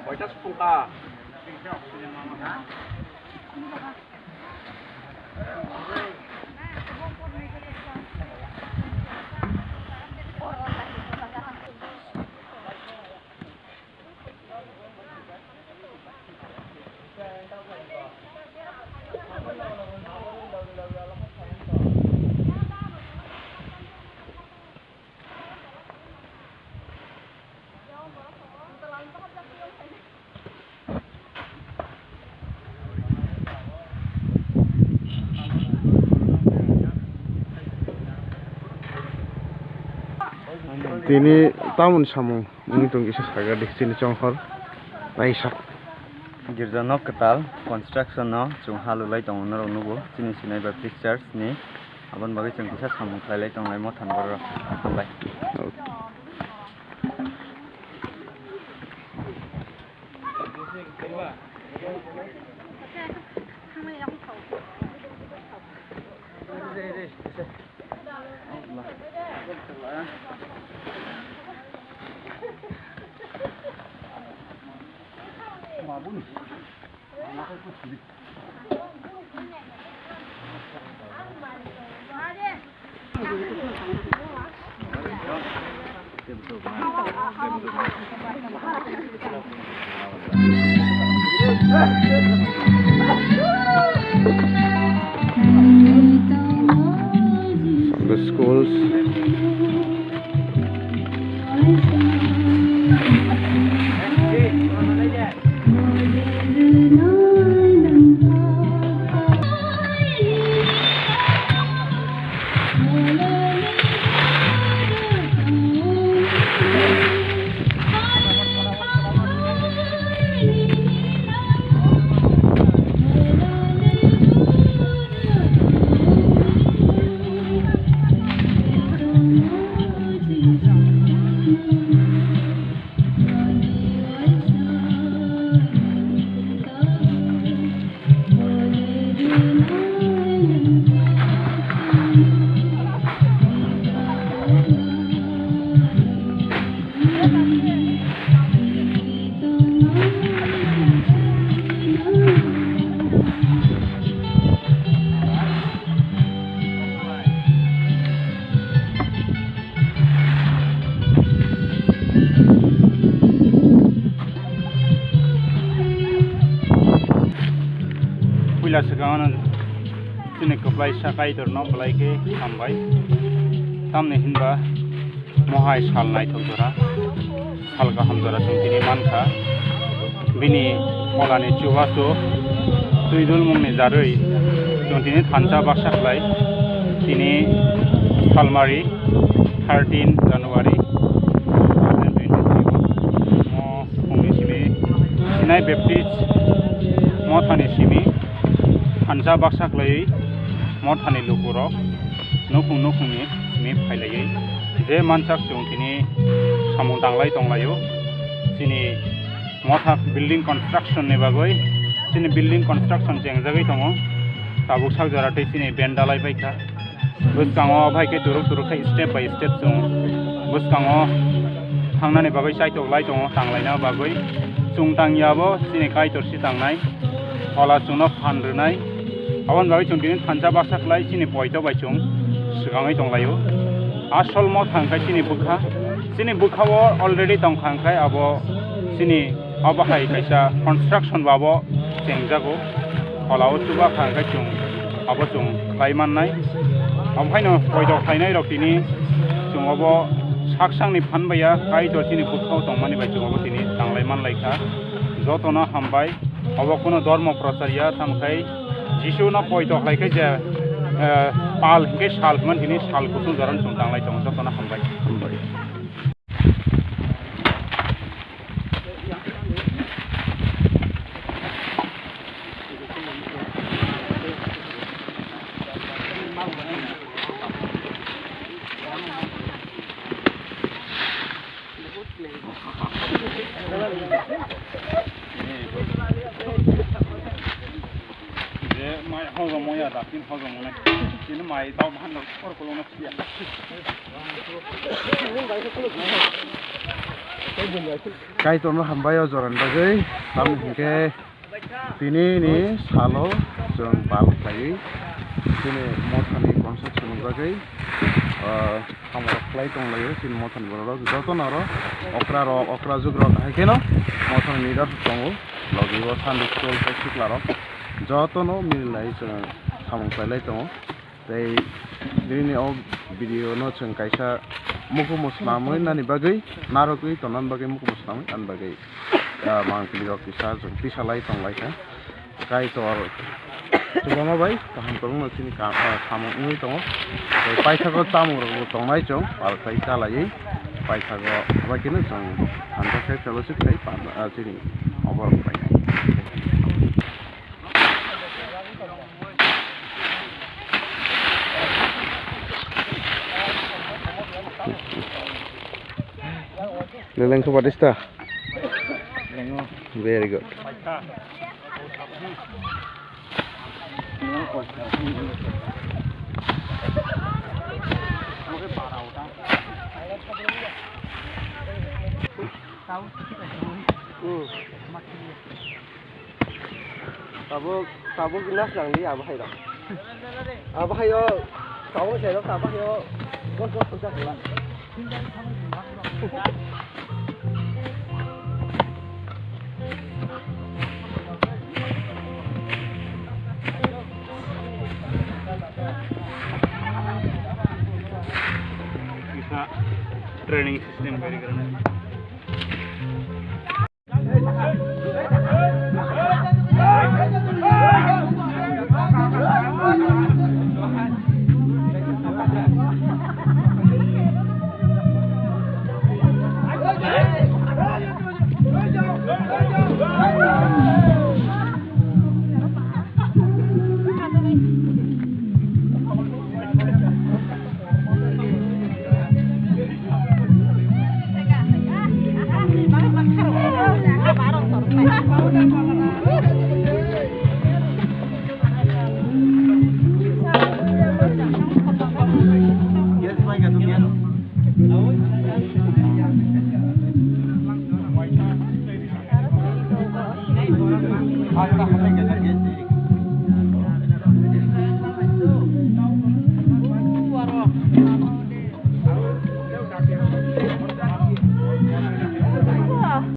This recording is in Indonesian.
Kualitas Phungka. Tini tamun Samung ini tunggu sesaga di sini congkol Aisyah Girja no Kwtal construction no chung halulai tong no nubo Tini Sinai Baptist Church ni aban bagi chung kisa Samung khailai tong lai Mothani boro hambai the schools. Sekarang sini keplai sakai terno pelai ke sampai tamne hinba mohai salnai thokjora salka hamjora sungtini manka bini Kwtalni Chubamung tuidul mungni jaroi sungtini thansa baksaklai tini Salmari 13 January 2023 mo Phungni Simi Sinai Baptist Mothani Simi thansa baksaklai Mothani lukurok nukung ni Simi phailai je mansak sungtini samung tanglai tonglayo sini mothak building construction ni bagoi sini building construction jengjagai tongo tabuk sagjara tei sini bendalai baika buskango bhaike turuk khai step by step sung buskango thangnani bagoi saitoklai tongo tanglaina bagoi sungtangyabo sini kaitorsi tangnai ola sungno phanrwnai awan bagai sungtini thansa baksaklai sini poito bai chung sigangai tonglayo asol mothangkai sini bukhao already tongkhangkai abo sini abahai kaisa construction babo jengjago olao tuba khangkai chung abo chung pailaiman amhaino poito khainai rok tini chung abo saksangni phanbaya kaitor sini bukhao tongmani bai chung abo tini tanglaiman laika Joto na hambai abo kono dharma pracharya thamkai Jisu na poito khlaikai je Palkhe salman tini salkusung jaran chung tanglai tong Joto na hambai Ini mai tahu bahan kalau nak siap. Kaitorni hambayo Jora bagai samungke Tini ni salo jeng Palkhe sini Mothani construction bagai hamrok khlai tonglayo sini Mothani borok Joto naro okra jugrok Haikheno Mothani nidar tongo logiwo sandi skol siklaro Joto no milai jeng samung khailai tongo tei dini o video no jeng kaisa muku muslamui nani bagai narokui tonan bagai muku muslamui an bagai mangkili rok kisa jeng tisalai tonglai ka Kaitorni Chubamung kaham krwngkhe sini samungno tongo tei Paithago samung rok tongnai chong Palkhe Chalai Paithago abakino chong thansa khe fellowship tei sini oborok painai Leleng sobat ista. Very good. Sabuk ginas lang di apa hayo? Apa hayo? Sabuk saya apa hayo? Kau sudah kelar. Bisa training system very good.